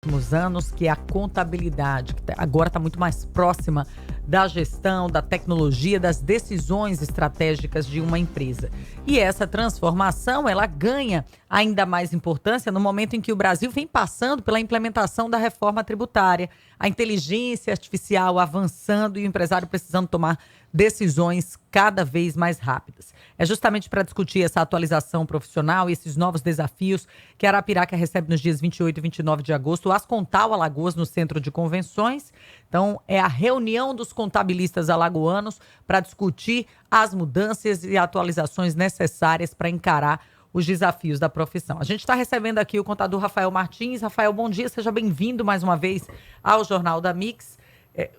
últimos anos, que é a contabilidade, que agora está muito mais próxima da gestão, da tecnologia, das decisões estratégicas de uma empresa. E essa transformação, ela ganha ainda mais importância no momento em que o Brasil vem passando pela implementação da reforma tributária, a inteligência artificial avançando e o empresário precisando tomar decisões cada vez mais rápidas. É justamente para discutir essa atualização profissional e esses novos desafios que a Arapiraca recebe nos dias 28 e 29 de agosto, o Ascontal Alagoas, no Centro de Convenções. Então, é a reunião dos contabilistas alagoanos para discutir as mudanças e atualizações necessárias para encarar os desafios da profissão. A gente está recebendo aqui o contador Rafael Martins. Rafael, bom dia, seja bem-vindo mais uma vez ao Jornal da Mix.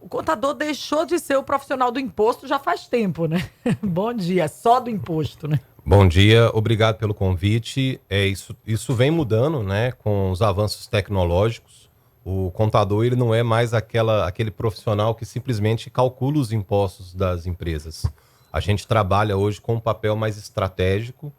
O contador deixou de ser o profissional do imposto já faz tempo, né? Bom dia, só do imposto, né? Bom dia, obrigado pelo convite. Isso vem mudando, né, com os avanços tecnológicos. O contador, ele não é mais aquele profissional que simplesmente calcula os impostos das empresas. A gente trabalha hoje com um papel mais estratégico.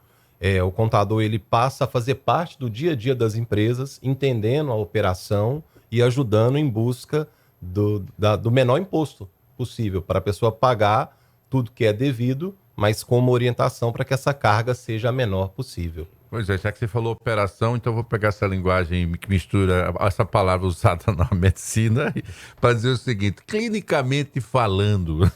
O contador, ele passa a fazer parte do dia a dia das empresas, entendendo a operação e ajudando em busca do menor imposto possível, para a pessoa pagar tudo que é devido, mas com uma orientação para que essa carga seja a menor possível. Pois é, já que você falou operação, então eu vou pegar essa linguagem que mistura essa palavra usada na medicina para dizer o seguinte: clinicamente falando,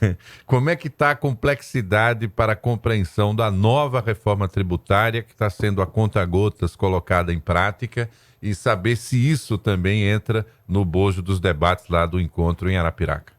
como é que está a complexidade para a compreensão da nova reforma tributária que está sendo a conta-gotas colocada em prática, e saber se isso também entra no bojo dos debates lá do encontro em Arapiraca?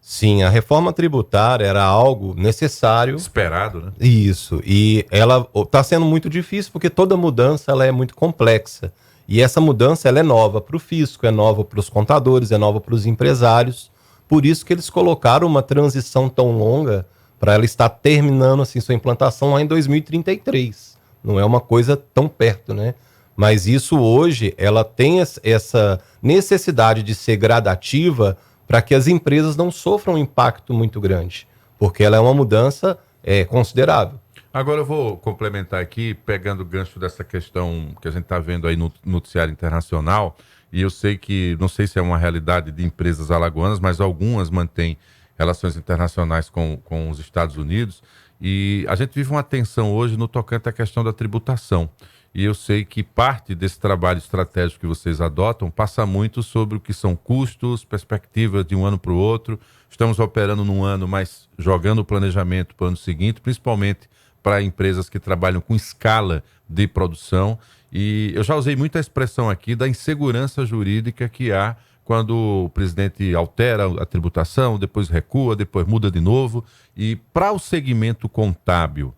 Sim, a reforma tributária era algo necessário. Esperado, né? Isso, e ela está sendo muito difícil porque toda mudança ela é muito complexa. E essa mudança ela é nova para o fisco, é nova para os contadores, é nova para os empresários. Por isso que eles colocaram uma transição tão longa para ela estar terminando assim, sua implantação lá em 2033. Não é uma coisa tão perto, né? Mas isso hoje, ela tem essa necessidade de ser gradativa para que as empresas não sofram um impacto muito grande, porque ela é uma mudança considerável. Agora eu vou complementar aqui, pegando o gancho dessa questão que a gente está vendo aí no noticiário internacional, e eu sei que, não sei se é uma realidade de empresas alagoanas, mas algumas mantêm relações internacionais com os Estados Unidos, e a gente vive uma tensão hoje no tocante à questão da tributação. E eu sei que parte desse trabalho estratégico que vocês adotam passa muito sobre o que são custos, perspectivas de um ano para o outro. Estamos operando num ano, mas jogando o planejamento para o ano seguinte, principalmente para empresas que trabalham com escala de produção. E eu já usei muito a expressão aqui da insegurança jurídica que há quando o presidente altera a tributação, depois recua, depois muda de novo. E para o segmento contábil,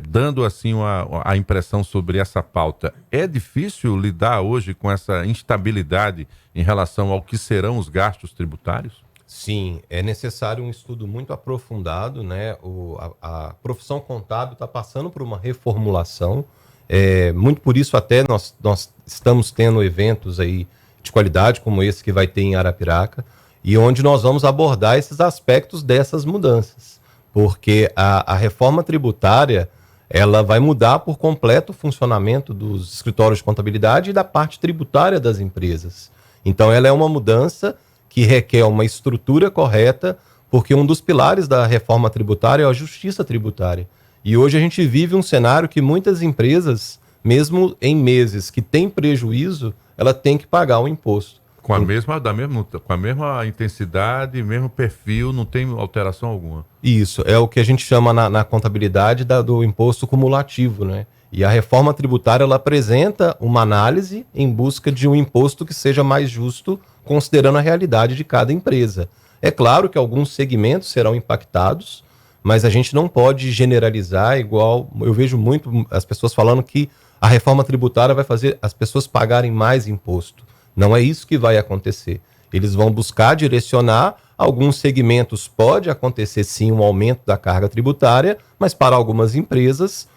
dando assim a impressão sobre essa pauta, é difícil lidar hoje com essa instabilidade em relação ao que serão os gastos tributários? Sim, é necessário um estudo muito aprofundado, né? A profissão contábil está passando por uma reformulação, muito por isso até nós estamos tendo eventos aí de qualidade como esse que vai ter em Arapiraca, e onde nós vamos abordar esses aspectos dessas mudanças. Porque a reforma tributária ela vai mudar por completo o funcionamento dos escritórios de contabilidade e da parte tributária das empresas. Então, ela é uma mudança que requer uma estrutura correta, porque um dos pilares da reforma tributária é a justiça tributária. E hoje a gente vive um cenário que muitas empresas, mesmo em meses que têm prejuízo, ela tem que pagar o imposto. Com a mesma intensidade, mesmo perfil, não tem alteração alguma. Isso, é o que a gente chama na contabilidade do imposto cumulativo, né? E a reforma tributária, ela apresenta uma análise em busca de um imposto que seja mais justo, considerando a realidade de cada empresa. É claro que alguns segmentos serão impactados, mas a gente não pode generalizar igual. Eu vejo muito as pessoas falando que a reforma tributária vai fazer as pessoas pagarem mais imposto. Não é isso que vai acontecer. Eles vão buscar direcionar. Alguns segmentos pode acontecer sim um aumento da carga tributária, mas para algumas empresas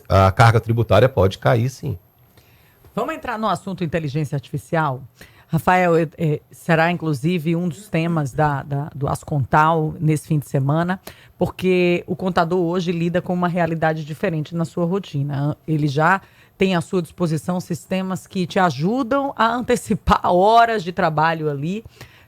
a carga tributária pode cair sim. Vamos entrar no assunto inteligência artificial? Rafael, será inclusive um dos temas do Ascontal nesse fim de semana, porque o contador hoje lida com uma realidade diferente na sua rotina. Ele já tem à sua disposição sistemas que te ajudam a antecipar horas de trabalho ali,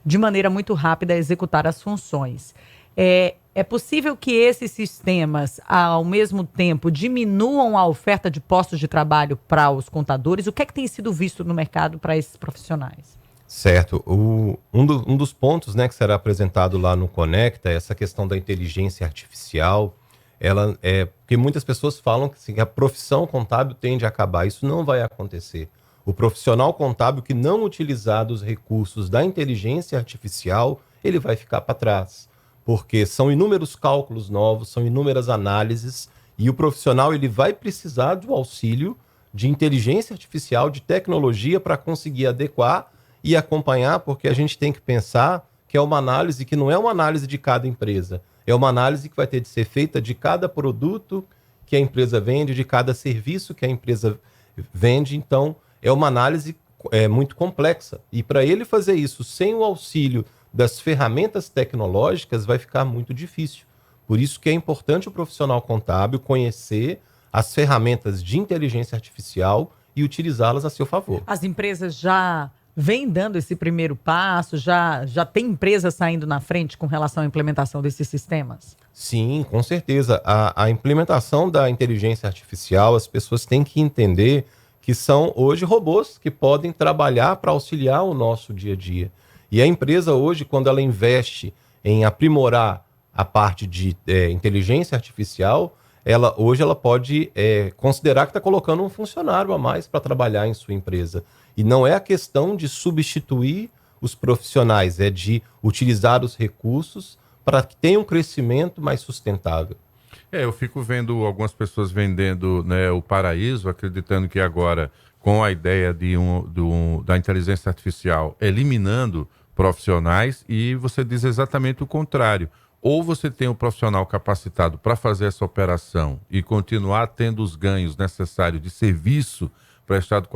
de maneira muito rápida a executar as funções. É possível que esses sistemas, ao mesmo tempo, diminuam a oferta de postos de trabalho para os contadores? O que é que tem sido visto no mercado para esses profissionais? Certo. Um dos pontos, né, que será apresentado lá no Conecta é essa questão da inteligência artificial. Porque muitas pessoas falam que assim, a profissão contábil tende a acabar. Isso não vai acontecer. O profissional contábil que não utilizar os recursos da inteligência artificial, ele vai ficar para trás. Porque são inúmeros cálculos novos, são inúmeras análises, e o profissional ele vai precisar do auxílio de inteligência artificial, de tecnologia, para conseguir adequar e acompanhar, porque a gente tem que pensar que é uma análise que não é uma análise de cada empresa, é uma análise que vai ter de ser feita de cada produto que a empresa vende, de cada serviço que a empresa vende. Então, é uma análise muito complexa. E para ele fazer isso sem o auxílio das ferramentas tecnológicas, vai ficar muito difícil. Por isso que é importante o profissional contábil conhecer as ferramentas de inteligência artificial e utilizá-las a seu favor. As empresas já vêm dando esse primeiro passo? Já tem empresas saindo na frente com relação à implementação desses sistemas? Sim, com certeza. A implementação da inteligência artificial, as pessoas têm que entender que são hoje robôs que podem trabalhar para auxiliar o nosso dia a dia. E a empresa hoje, quando ela investe em aprimorar a parte de inteligência artificial, hoje ela pode considerar que está colocando um funcionário a mais para trabalhar em sua empresa. E não é a questão de substituir os profissionais, é de utilizar os recursos para que tenha um crescimento mais sustentável. Eu fico vendo algumas pessoas vendendo, né, o paraíso, acreditando que agora, com a ideia da inteligência artificial eliminando profissionais, e você diz exatamente o contrário. Ou você tem um profissional capacitado para fazer essa operação e continuar tendo os ganhos necessários de serviço prestado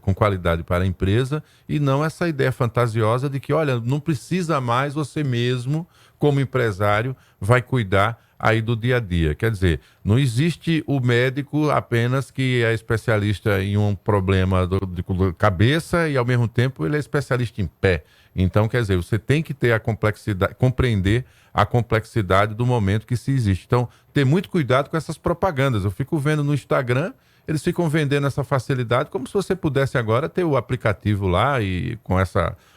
com qualidade para a empresa, e não essa ideia fantasiosa de que, olha, não precisa mais, você mesmo, como empresário, vai cuidar aí do dia a dia. Quer dizer, não existe o médico apenas que é especialista em um problema de cabeça e, ao mesmo tempo, ele é especialista em pé. Então, quer dizer, você tem que ter a complexidade, compreender a complexidade do momento que se existe. Então, ter muito cuidado com essas propagandas. Eu fico vendo no Instagram, eles ficam vendendo essa facilidade como se você pudesse agora ter o aplicativo lá e com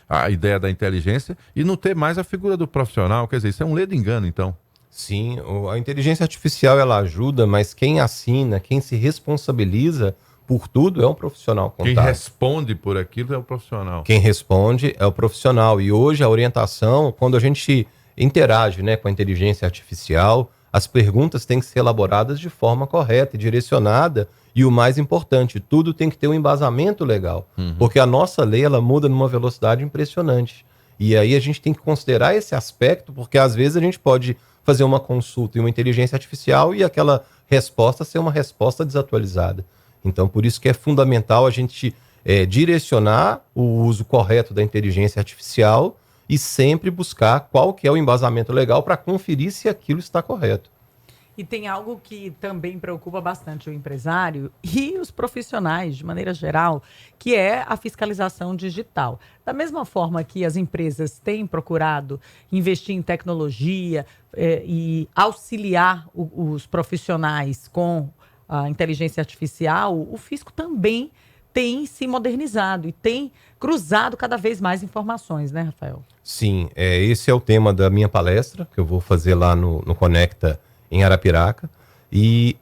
a ideia da inteligência e não ter mais a figura do profissional. Quer dizer, isso é um ledo engano, então. Sim, a inteligência artificial ela ajuda, mas quem assina, quem se responsabiliza por tudo é um profissional contábil. Quem responde por aquilo é o profissional. Quem responde é o profissional. E hoje a orientação, quando a gente interage, né, com a inteligência artificial, as perguntas têm que ser elaboradas de forma correta e direcionada. E o mais importante, tudo tem que ter um embasamento legal. Porque a nossa lei ela muda numa velocidade impressionante. E aí a gente tem que considerar esse aspecto, porque às vezes a gente pode fazer uma consulta em uma inteligência artificial e aquela resposta ser uma resposta desatualizada. Então, por isso que é fundamental a gente direcionar o uso correto da inteligência artificial e sempre buscar qual que é o embasamento legal para conferir se aquilo está correto. E tem algo que também preocupa bastante o empresário e os profissionais, de maneira geral, que é a fiscalização digital. Da mesma forma que as empresas têm procurado investir em tecnologia e auxiliar os profissionais com a inteligência artificial, o fisco também tem se modernizado e tem cruzado cada vez mais informações, né, Rafael? Sim, esse é o tema da minha palestra, que eu vou fazer lá no Conecta, em Arapiraca. E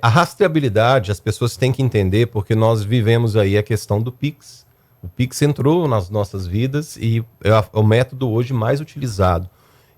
a rastreabilidade, as pessoas têm que entender, porque nós vivemos aí a questão do Pix. O Pix entrou nas nossas vidas e é o método hoje mais utilizado.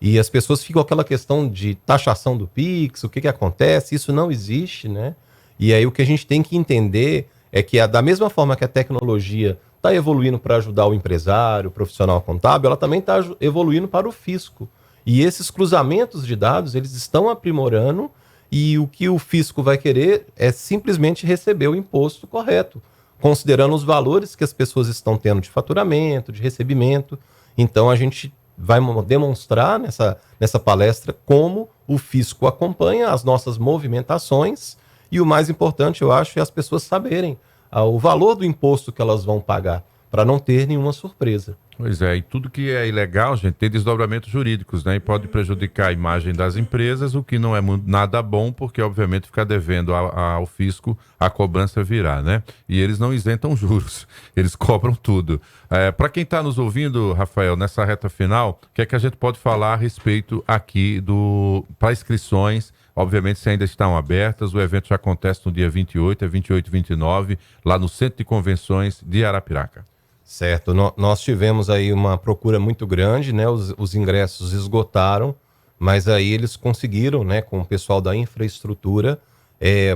E as pessoas ficam com aquela questão de taxação do Pix, o que acontece, isso não existe, né? E aí o que a gente tem que entender é que da mesma forma que a tecnologia está evoluindo para ajudar o empresário, o profissional contábil, ela também está evoluindo para o fisco. E esses cruzamentos de dados, eles estão aprimorando, e o que o fisco vai querer é simplesmente receber o imposto correto, considerando os valores que as pessoas estão tendo de faturamento, de recebimento. Então a gente vai demonstrar nessa palestra como o fisco acompanha as nossas movimentações E o mais importante, eu acho, é as pessoas saberem o valor do imposto que elas vão pagar, para não ter nenhuma surpresa. Pois é, e tudo que é ilegal, gente, tem desdobramentos jurídicos, né? E pode prejudicar a imagem das empresas, o que não é nada bom, porque obviamente ficar devendo ao fisco, a cobrança virá, né? E eles não isentam juros, eles cobram tudo. Para quem está nos ouvindo, Rafael, nessa reta final, o que é que a gente pode falar a respeito aqui para inscrições? Obviamente, se ainda estão abertas, o evento já acontece no dia 28, 28 e 29, lá no Centro de Convenções de Arapiraca. Certo, nós tivemos aí uma procura muito grande, né? Os ingressos esgotaram, mas aí eles conseguiram, né, com o pessoal da infraestrutura,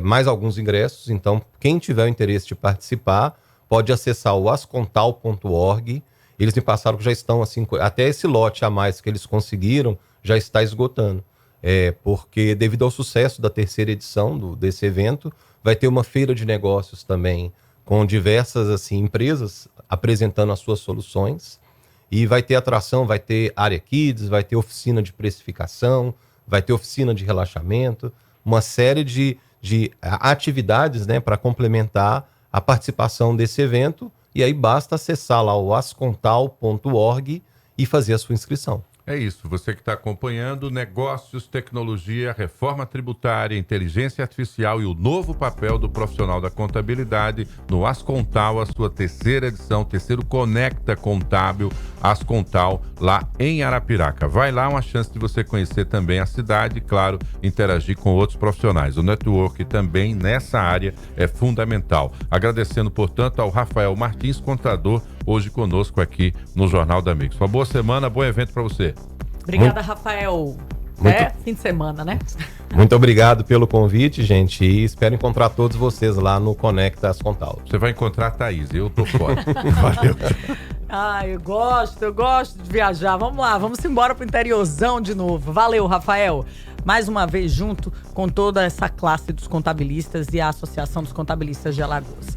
mais alguns ingressos. Então, quem tiver o interesse de participar, pode acessar o ascontal.org. Eles me passaram que já estão assim, até esse lote a mais que eles conseguiram já está esgotando. Porque devido ao sucesso da terceira edição desse evento, vai ter uma feira de negócios também, com diversas assim, empresas apresentando as suas soluções. E vai ter atração, vai ter área kids, vai ter oficina de precificação, vai ter oficina de relaxamento, uma série de atividades, né, para complementar a participação desse evento. E aí basta acessar lá o ascontal.org e fazer a sua inscrição. É isso, você que está acompanhando negócios, tecnologia, reforma tributária, inteligência artificial e o novo papel do profissional da contabilidade no Ascontal, a sua terceira edição, terceiro Conecta Contábil, Ascontal, lá em Arapiraca. Vai lá, uma chance de você conhecer também a cidade e, claro, interagir com outros profissionais. O network também nessa área é fundamental. Agradecendo, portanto, ao Rafael Martins, contador, hoje conosco aqui no Jornal da Mix. Uma boa semana, bom evento para você. Obrigada, Rafael. Fim de semana, né? Muito obrigado pelo convite, gente, e espero encontrar todos vocês lá no Conecta Ascontal. Você vai encontrar a Thaís, eu tô fora. Valeu. Eu gosto de viajar. Vamos lá, vamos embora pro interiorzão de novo. Valeu, Rafael. Mais uma vez junto com toda essa classe dos contabilistas e a Associação dos Contabilistas de Alagoas.